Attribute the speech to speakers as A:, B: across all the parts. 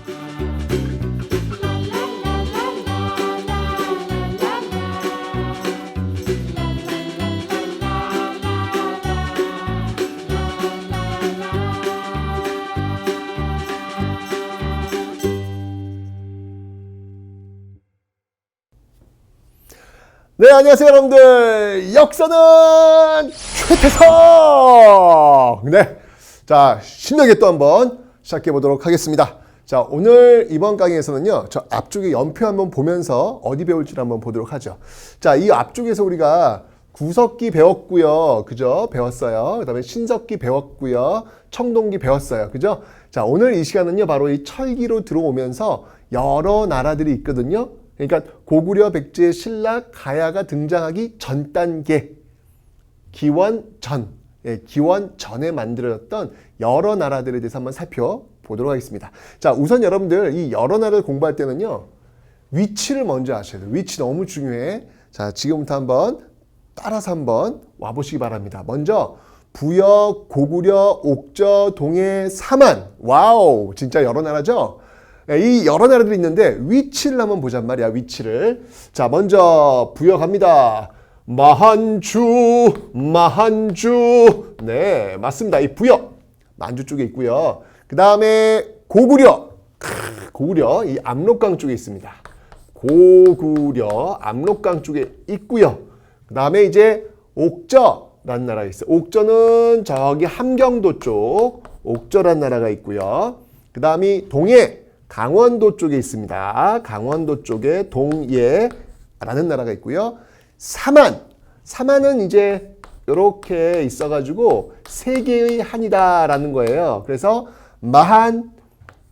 A: 네, 안녕하세요 여러분들. 역사는 최태성. 네, 자 신나게 또 한번 시작해 보도록 하겠습니다. 자, 오늘 이번 강의에서는요, 저 앞쪽에 연표 한번 보면서 어디 배울지를 한번 보도록 하죠. 자, 이 앞쪽에서 우리가 구석기 배웠고요, 그죠? 배웠어요. 그다음에 신석기 배웠고요, 청동기 배웠어요, 그죠? 자, 오늘 이 시간은요, 바로 이 철기로 들어오면서 여러 나라들이 있거든요. 그러니까 고구려, 백제, 신라, 가야가 등장하기 전 단계, 기원 전, 기원 전에 만들어졌던 여러 나라들에 대해서 한번 살펴보도록 하겠습니다. 자, 우선 여러분들 이 여러 나라를 공부할 때는요, 위치를 먼저 아셔야 돼요. 위치 너무 중요해. 자, 지금부터 한번 따라서 한번 와보시기 바랍니다. 먼저 부역, 고구려, 옥저, 동해, 사만. 와우, 진짜 여러 나라죠? 이 여러 나라들이 있는데 위치를 한번 보잔 말이야, 위치를. 자, 먼저 부여 갑니다. 마한주. 네, 맞습니다. 이 부여 만주 쪽에 있고요. 그 다음에 고구려. 고구려 이 압록강 쪽에 있습니다. 고구려 압록강 쪽에 있고요. 그 다음에 이제 옥저라는 나라가 있어요. 옥저는 저기 함경도 쪽 옥저라는 나라가 있고요. 그 다음이 동해, 강원도 쪽에 있습니다. 강원도 쪽에 동예라는 나라가 있고요. 사만은 이제 이렇게 있어가지고 세계의 한이다라는 거예요. 그래서 마한,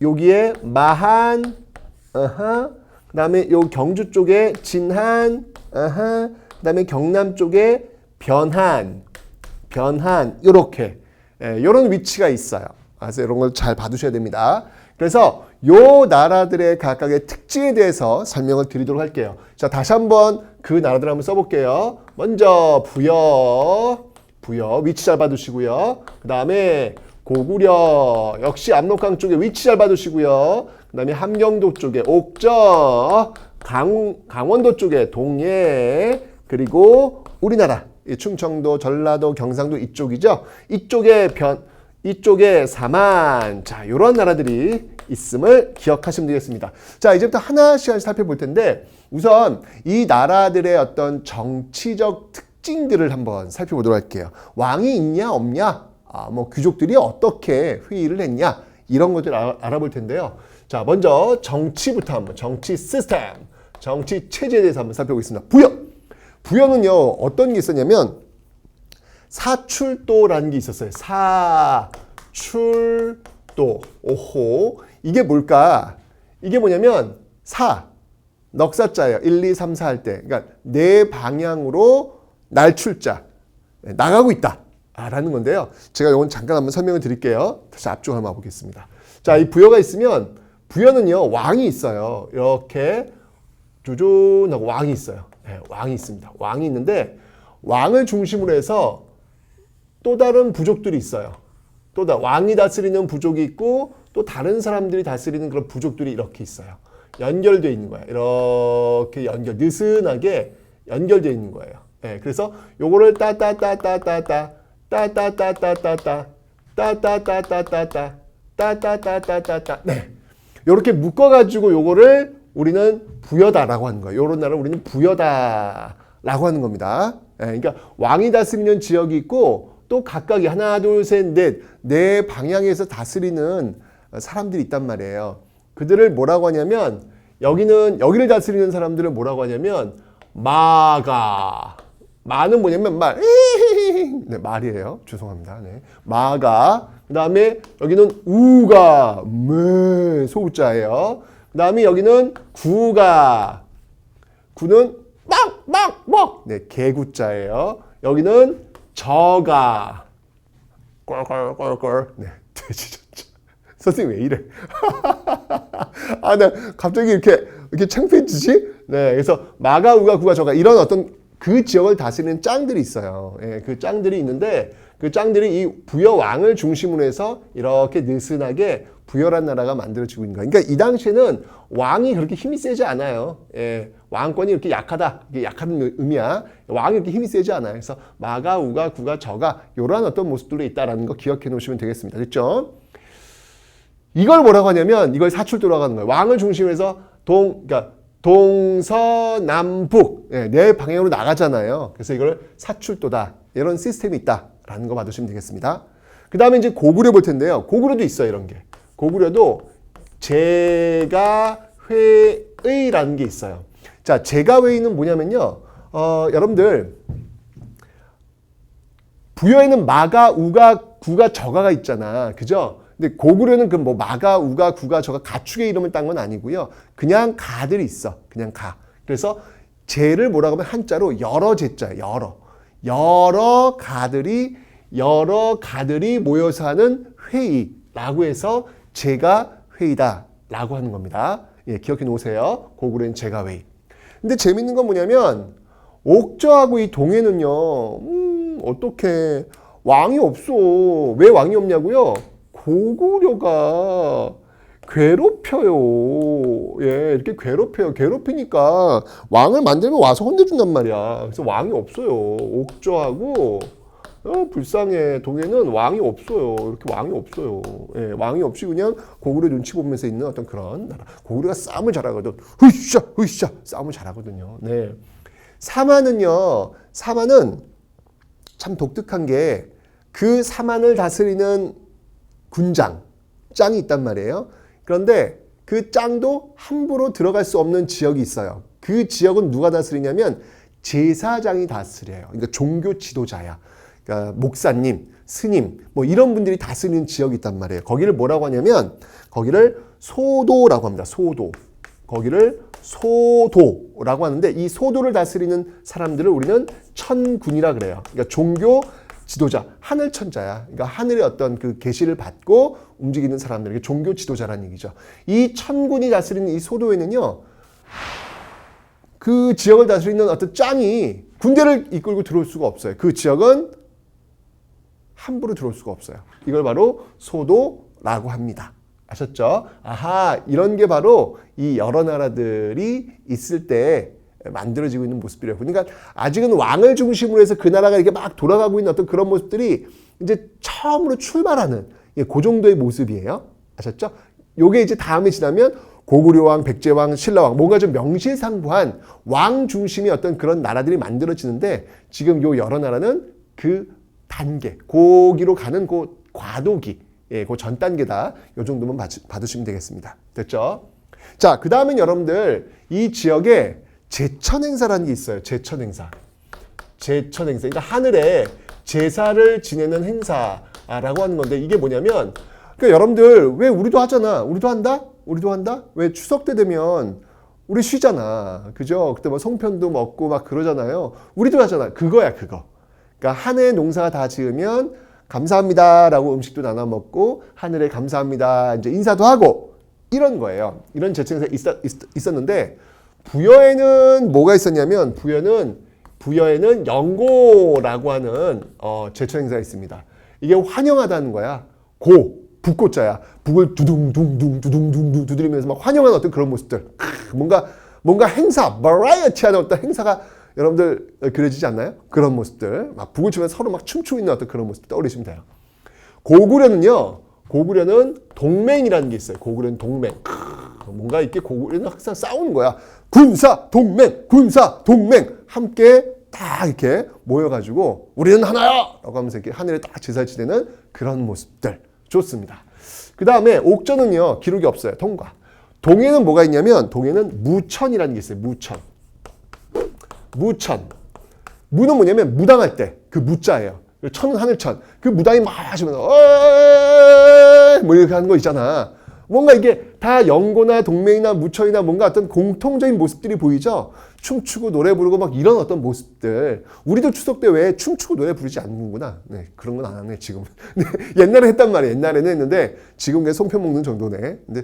A: 여기에 마한, 그 다음에 요 경주 쪽에 진한, 그 다음에 경남 쪽에 변한, 요렇게, 요런 위치가 있어요. 그래서 이런 걸 잘 봐두셔야 됩니다. 그래서 요 나라들의 각각의 특징에 대해서 설명을 드리도록 할게요. 자, 다시 한번 그 나라들 한번 써볼게요. 먼저 부여 위치 잘 봐두시고요. 그 다음에 고구려 역시 압록강 쪽에 위치 잘 봐두시고요. 그 다음에 함경도 쪽에 옥저, 강원도 쪽에 동해, 그리고 우리나라 충청도, 전라도, 경상도 이쪽이죠. 이쪽에 사만. 자, 이런 나라들이 있음을 기억하시면 되겠습니다. 자, 이제부터 하나씩 살펴볼 텐데, 우선 이 나라들의 어떤 정치적 특징들을 한번 살펴보도록 할게요. 왕이 있냐 없냐, 뭐 귀족들이 어떻게 회의를 했냐, 이런 것들을 알아볼 텐데요. 자, 먼저 정치부터 한번, 정치 시스템, 정치 체제에 대해서 한번 살펴보겠습니다. 부여는요, 어떤 게 있었냐면 사출도라는 게 있었어요. 사출도. 오호. 이게 뭘까? 이게 뭐냐면 넉사자예요. 1, 2, 3, 4 할 때. 그러니까 네 방향으로 날출자. 나가고 있다. 라는 건데요. 제가 이건 잠깐 한번 설명을 드릴게요. 다시 앞쪽으로 한번 와보겠습니다. 자, 이 부여가 있으면, 부여는요, 왕이 있어요. 이렇게 조존하고 왕이 있어요. 네, 왕이 있습니다. 왕이 있는데, 왕을 중심으로 해서 또 다른 부족들이 있어요. 왕이 다스리는 부족이 있고 또 다른 사람들이 다스리는 그런 부족들이 이렇게 있어요. 연결되어 있는 거예요. 이렇게 느슨하게 연결되어 있는 거예요. 네, 그래서 요거를 따따따따따따 네, 요렇게 묶어가지고 요거를 우리는 부여다라고 하는 거예요. 요런 나라를 우리는 부여다라고 하는 겁니다. 네, 그러니까 왕이 다스리는 지역이 있고 또 각각이 하나, 둘, 셋, 넷, 네 방향에서 다스리는 사람들이 있단 말이에요. 그들을 뭐라고 하냐면, 여기를 다스리는 사람들을 뭐라고 하냐면 마가. 마는 뭐냐면 말. 네, 말이에요. 죄송합니다. 네. 마가. 그 다음에 여기는 우가. 소자예요. 그 다음에 여기는 구가. 구는 막. 네, 개구자예요. 여기는 저가. 꼴. 네, 돼지저자. 선생님 왜 이래? 나 갑자기 이렇게 창피해지지? 네, 그래서 마가, 우가, 구가, 저가 이런 어떤 그 지역을 다스리는 짱들이 있어요. 예, 그 짱들이 있는데 그 짱들이 이 부여왕을 중심으로 해서 이렇게 느슨하게 부여란 나라가 만들어지고 있는 거예요. 그러니까 이 당시에는 왕이 그렇게 힘이 세지 않아요. 예, 왕권이 이렇게 약하다. 이게 약한 의미야. 왕이 이렇게 힘이 세지 않아요. 그래서 마가, 우가, 구가, 저가 이러한 어떤 모습들로 있다라는 거 기억해 놓으시면 되겠습니다. 됐죠? 이걸 뭐라고 하냐면 이걸 사출도라고 하는 거예요. 왕을 중심으로 해서 그러니까 동서남북 네 방향으로 나가잖아요. 그래서 이걸 사출도다. 이런 시스템이 있다라는 거 봐두시면 되겠습니다. 그 다음에 이제 고구려 볼 텐데요. 고구려도 있어요. 이런 게. 고구려도 제가회의라는 게 있어요. 자, 제가회의는 뭐냐면요. 여러분들 부여에는 마가, 우가, 구가, 저가가 있잖아. 그죠? 근데 고구려는 그 뭐 마가, 우가, 구가, 저가 가축의 이름을 딴 건 아니고요. 그냥 가들이 있어. 그냥 가. 그래서 제를 뭐라고 하면 한자로 여러 제자예요. 여러 가들이 모여서 하는 회의라고 해서 제가 회의다라고 하는 겁니다. 예, 기억해 놓으세요. 고구려는 제가 회의. 근데 재밌는 건 뭐냐면 옥저하고 이 동해는요. 어떻게 왕이 없어. 왜 왕이 없냐고요? 고구려가 괴롭혀요. 예, 이렇게 괴롭혀요. 괴롭히니까 왕을 만들면 와서 혼내준단 말이야. 그래서 왕이 없어요. 옥저하고 불쌍해. 동해는 왕이 없어요. 이렇게 왕이 없어요. 예, 왕이 없이 그냥 고구려 눈치 보면서 있는 어떤 그런 나라. 고구려가 싸움을 잘하거든. 으쌰 싸움을 잘하거든요. 네. 사만은요. 사만은 참 독특한 게 그 사만을 다스리는 군장, 짱이 있단 말이에요. 그런데 그 짱도 함부로 들어갈 수 없는 지역이 있어요. 그 지역은 누가 다스리냐면 제사장이 다스려요. 그러니까 종교 지도자야. 그러니까 목사님, 스님, 뭐 이런 분들이 다스리는 지역이 있단 말이에요. 거기를 뭐라고 하냐면 거기를 소도라고 합니다. 소도. 거기를 소도라고 하는데 이 소도를 다스리는 사람들을 우리는 천군이라 그래요. 그러니까 종교 지도자, 하늘 천자야. 그러니까 하늘의 어떤 그 계시를 받고 움직이는 사람들에게 종교 지도자라는 얘기죠. 이 천군이 다스리는 이 소도에는요, 그 지역을 다스리는 어떤 짱이 군대를 이끌고 들어올 수가 없어요. 그 지역은 함부로 들어올 수가 없어요. 이걸 바로 소도라고 합니다. 아셨죠? 아하, 이런 게 바로 이 여러 나라들이 있을 때 만들어지고 있는 모습들이에요. 그러니까 아직은 왕을 중심으로 해서 그 나라가 이렇게 막 돌아가고 있는 어떤 그런 모습들이 이제 처음으로 출발하는 그 정도의 모습이에요. 아셨죠? 요게 이제 다음에 지나면 고구려왕, 백제왕, 신라왕 뭔가 좀 명실상부한 왕 중심의 어떤 그런 나라들이 만들어지는데 지금 요 여러 나라는 그 단계, 고기로 가는 그 과도기, 그 전 단계다. 요 정도만 받으시면 되겠습니다. 됐죠? 자, 그 다음엔 여러분들 이 지역에 제천행사라는 게 있어요. 제천행사. 그러니까 하늘에 제사를 지내는 행사라고 하는 건데 이게 뭐냐면 그러니까 여러분들 왜 우리도 하잖아. 우리도 한다? 왜 추석 때 되면 우리 쉬잖아. 그죠? 그때 뭐 송편도 먹고 막 그러잖아요. 우리도 하잖아. 그거야, 그거. 그러니까 한 해 농사 다 지으면 감사합니다라고 음식도 나눠 먹고 하늘에 감사합니다. 이제 인사도 하고 이런 거예요. 이런 제천행사 있었는데 부여에는 뭐가 있었냐면 부여에는 영고라고 하는 제천행사가 있습니다. 이게 환영하다는 거야. 북고자야. 북을 두둥둥둥 두드리면서 막 환영하는 어떤 그런 모습들. 뭔가 행사, 버라이어티하는 어떤 행사가 여러분들 그려지지 않나요? 그런 모습들. 막 북을 치면서 서로 막 춤추고 있는 어떤 그런 모습 떠올리시면 돼요. 고구려는 동맹이라는 게 있어요. 고구려는 동맹. 뭔가 이렇게 고구려는 항상 싸우는 거야. 군사 동맹 함께 딱 이렇게 모여가지고 우리는 하나야! 라고 하면서 이렇게 하늘에 딱 제사를 지내는 그런 모습들. 좋습니다. 그 다음에 옥저는요, 기록이 없어요. 통과. 동해는 뭐가 있냐면, 동해는 무천이라는 게 있어요. 무천. 무는 뭐냐면, 무당할 때, 그 무자예요. 천은 하늘천. 그 무당이 막 하시면서, 뭐 이렇게 하는 거 있잖아. 뭔가 이게 다 영고나 동맹이나 무천이나 뭔가 어떤 공통적인 모습들이 보이죠? 춤추고 노래 부르고 막 이런 어떤 모습들. 우리도 추석 때 왜 춤추고 노래 부르지 않는구나. 네, 그런 건 안 하네, 지금. 네, 옛날에 했단 말이에요. 옛날에는 했는데, 지금 그냥 송편 먹는 정도네. 근데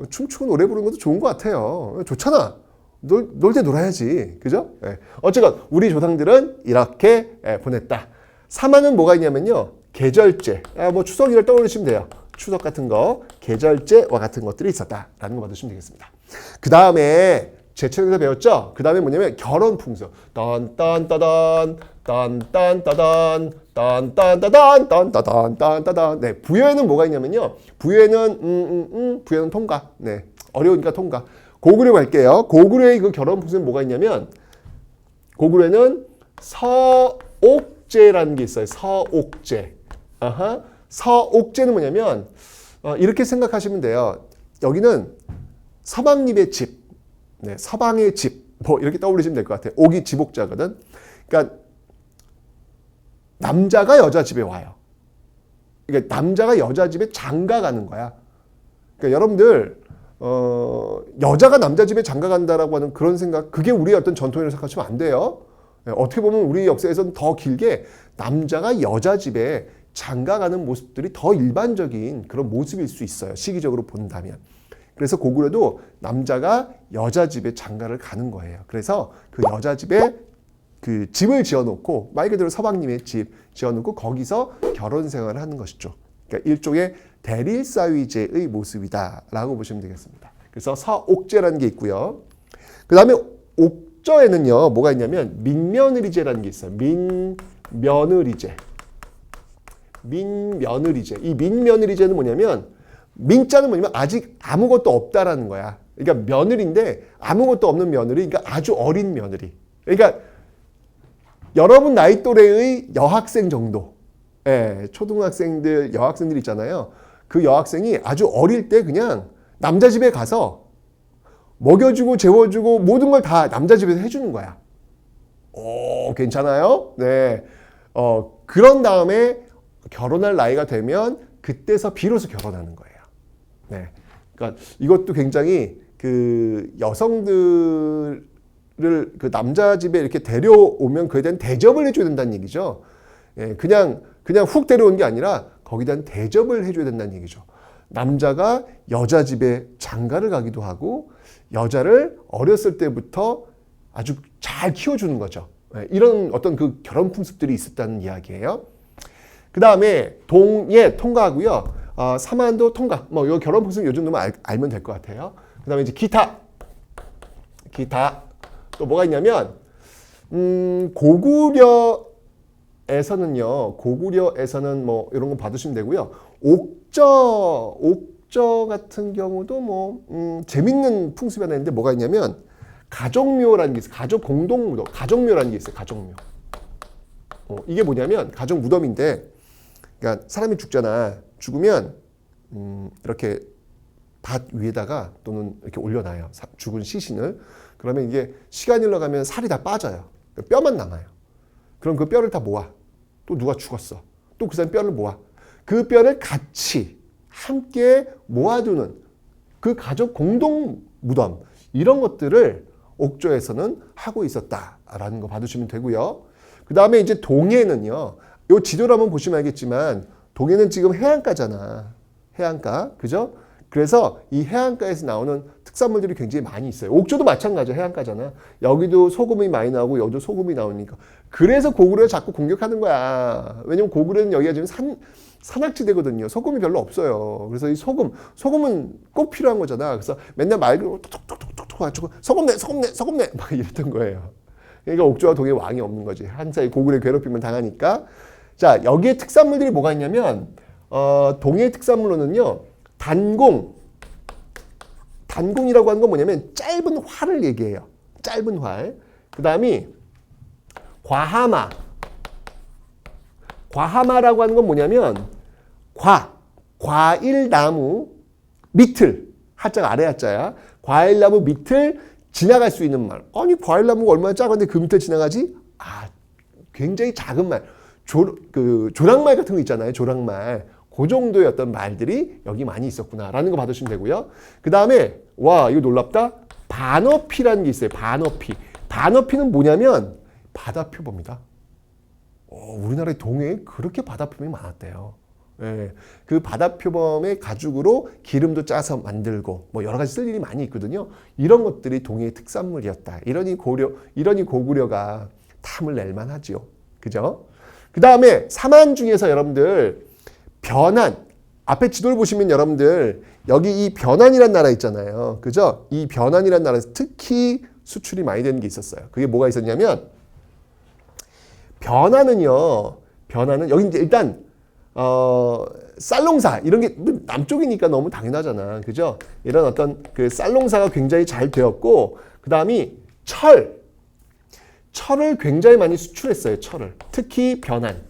A: 춤추고 노래 부르는 것도 좋은 것 같아요. 좋잖아. 놀 때 놀아야지. 그죠? 네. 어쨌건, 우리 조상들은 이렇게 보냈다. 사마는 뭐가 있냐면요. 계절제. 뭐 추석이를 떠올리시면 돼요. 추석 같은 거, 계절제와 같은 것들이 있었다라는 거 받으시면 되겠습니다. 그 다음에 제 책에서 배웠죠? 그 다음에 뭐냐면 결혼 풍습. 딴딴따단, 딴딴따단, 딴딴따단, 딴따단. 네, 부여에는 뭐가 있냐면요. 부여에는 통과. 네, 어려우니까 통과. 고구려 갈게요. 고구려의 그 결혼 풍습은 뭐가 있냐면, 고구려는 서옥제라는 게 있어요. 서옥제. 아하. 서옥제는 뭐냐면, 이렇게 생각하시면 돼요. 여기는 서방님의 집. 네, 서방의 집, 뭐 이렇게 떠올리시면 될 것 같아요. 옥이 지복자거든. 그러니까 남자가 여자 집에 와요. 그러니까 남자가 여자 집에 장가 가는 거야. 그러니까 여러분들 여자가 남자 집에 장가 간다라고 하는 그런 생각, 그게 우리의 어떤 전통이라고 생각하시면 안 돼요. 네, 어떻게 보면 우리 역사에서는 더 길게 남자가 여자 집에 장가 가는 모습들이 더 일반적인 그런 모습일 수 있어요. 시기적으로 본다면. 그래서 고구려도 남자가 여자 집에 장가를 가는 거예요. 그래서 그 여자 집에 그 집을 지어놓고 말 그대로 서방님의 집 지어놓고 거기서 결혼 생활을 하는 것이죠. 그러니까 일종의 대릴사위제의 모습이다라고 보시면 되겠습니다. 그래서 서옥제라는 게 있고요. 그 다음에 옥저에는요 뭐가 있냐면 민며느리제라는 게 있어요. 민며느리제. 민며느리제. 이 민며느리제는 뭐냐면 민자는 뭐냐면 아직 아무것도 없다라는 거야. 그러니까 며느리인데 아무것도 없는 며느리, 그러니까 아주 어린 며느리. 그러니까 여러분 나이 또래의 여학생 정도. 예, 초등학생들, 여학생들 있잖아요. 그 여학생이 아주 어릴 때 그냥 남자 집에 가서 먹여주고 재워주고 모든 걸 다 남자 집에서 해주는 거야. 오, 괜찮아요? 네. 그런 다음에 결혼할 나이가 되면 그때서 비로소 결혼하는 거예요. 네. 그러니까 이것도 굉장히 그 여성들을 그 남자 집에 이렇게 데려오면 그에 대한 대접을 해줘야 된다는 얘기죠. 예, 그냥 훅 데려온 게 아니라 거기에 대한 대접을 해줘야 된다는 얘기죠. 남자가 여자 집에 장가를 가기도 하고 여자를 어렸을 때부터 아주 잘 키워주는 거죠. 예, 이런 어떤 그 결혼 풍습들이 있었다는 이야기예요. 그 다음에 동예 통과하고요. 사만도 통과. 뭐, 요 결혼 풍습 요 정도만 알면 될 것 같아요. 그 다음에 이제 기타. 또 뭐가 있냐면, 고구려에서는 뭐, 이런 거 받으시면 되고요. 옥저 같은 경우도 뭐, 재밌는 풍습이 하나 있는데 뭐가 있냐면, 가족묘라는 게 있어요. 가족 공동무덤. 가족묘라는 게 있어요. 가족묘. 이게 뭐냐면, 가족 무덤인데, 그러니까 사람이 죽잖아. 죽으면 이렇게 밭 위에다가 또는 이렇게 올려놔요. 죽은 시신을. 그러면 이게 시간이 흘러가면 살이 다 빠져요. 뼈만 남아요. 그럼 그 뼈를 다 모아. 또 누가 죽었어. 또 그 사람 뼈를 모아. 그 뼈를 같이 함께 모아두는 그 가족 공동 무덤. 이런 것들을 옥조에서는 하고 있었다라는 거 봐주시면 되고요. 그 다음에 이제 동해는요. 이 지도를 한번 보시면 알겠지만 동해는 지금 해안가잖아. 해안가. 그죠? 그래서 이 해안가에서 나오는 특산물들이 굉장히 많이 있어요. 옥조도 마찬가지야. 해안가잖아. 여기도 소금이 많이 나오고 여기도 소금이 나오니까. 그래서 고구려를 자꾸 공격하는 거야. 왜냐면 고구려는 여기가 지금 산악지대거든요. 소금이 별로 없어요. 그래서 이 소금은 꼭 필요한 거잖아. 그래서 맨날 말 걸고 톡톡톡톡톡 가지고 소금 내 막 이랬던 거예요. 그러니까 옥조와 동해 왕이 없는 거지. 항상 고구려 괴롭힘을 당하니까. 자, 여기에 특산물들이 뭐가 있냐면 동해 특산물로는요. 단공이라고 하는 건 뭐냐면 짧은 활을 얘기해요. 짧은 활. 그 다음이 과하마라고 하는 건 뭐냐면 과일나무 밑을, 하자가 아래 하자야. 과일나무 밑을 지나갈 수 있는 말. 아니 과일나무가 얼마나 작은데 그 밑을 지나가지? 굉장히 작은 말. 조랑말 같은 거 있잖아요. 조랑말. 그 정도의 어떤 말들이 여기 많이 있었구나라는 거 받으시면 되고요. 그 다음에 와 이거 놀랍다. 반어피라는 게 있어요. 반어피는 뭐냐면 바다표범이다. 우리나라의 동해에 그렇게 바다표범이 많았대요. 예, 그 바다표범의 가죽으로 기름도 짜서 만들고 뭐 여러 가지 쓸 일이 많이 있거든요. 이런 것들이 동해의 특산물이었다. 이러니 고구려가 탐을 낼 만하지요. 그죠? 그 다음에 사만 중에서 여러분들 변한, 앞에 지도를 보시면 여러분들 여기 이 변한이라는 나라 있잖아요. 그죠? 이 변한이라는 나라에서 특히 수출이 많이 되는 게 있었어요. 그게 뭐가 있었냐면 변한은요. 변한은 여기 이제 일단 쌀농사 이런 게 남쪽이니까 너무 당연하잖아. 그죠? 이런 어떤 그 쌀농사가 굉장히 잘 되었고 그다음이 철을 굉장히 많이 수출했어요. 철을. 특히 변한.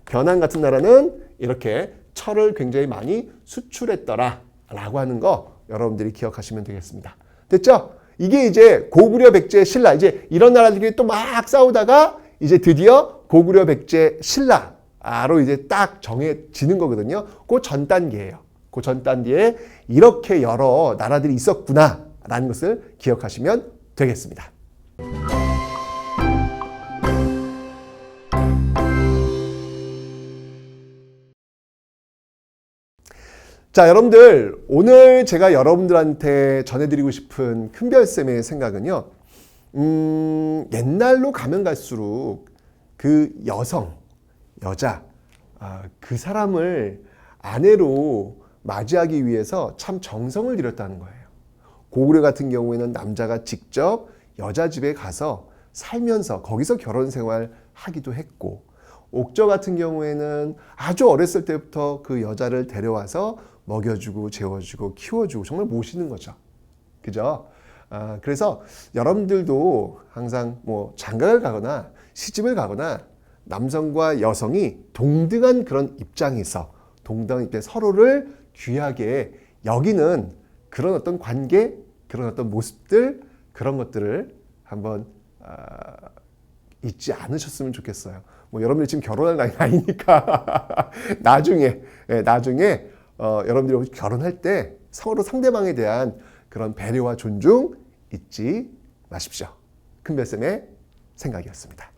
A: 변한 같은 나라는 이렇게 철을 굉장히 많이 수출했더라 라고 하는 거 여러분들이 기억하시면 되겠습니다. 됐죠? 이게 이제 고구려 백제 신라 이제 이런 나라들끼리 또 막 싸우다가 이제 드디어 고구려 백제 신라로 이제 딱 정해지는 거거든요. 그 전 단계예요. 그 전 단계에 이렇게 여러 나라들이 있었구나 라는 것을 기억하시면 되겠습니다. 자, 여러분들 오늘 제가 여러분들한테 전해드리고 싶은 큰별쌤의 생각은요. 옛날로 가면 갈수록 그 여자, 그 사람을 아내로 맞이하기 위해서 참 정성을 들였다는 거예요. 고구려 같은 경우에는 남자가 직접 여자 집에 가서 살면서 거기서 결혼 생활 하기도 했고, 옥저 같은 경우에는 아주 어렸을 때부터 그 여자를 데려와서 먹여주고 재워주고 키워주고 정말 모시는 거죠. 그죠? 그래서 여러분들도 항상 뭐 장가를 가거나 시집을 가거나 남성과 여성이 동등한 그런 입장에서 동등한 입장에 서로를 귀하게 여기는 그런 어떤 관계, 그런 어떤 모습들, 그런 것들을 한번 잊지 않으셨으면 좋겠어요. 뭐 여러분들 지금 결혼할 나이가 아니니까 나중에 여러분들이 결혼할 때 서로 상대방에 대한 그런 배려와 존중 잊지 마십시오. 큰별쌤의 생각이었습니다.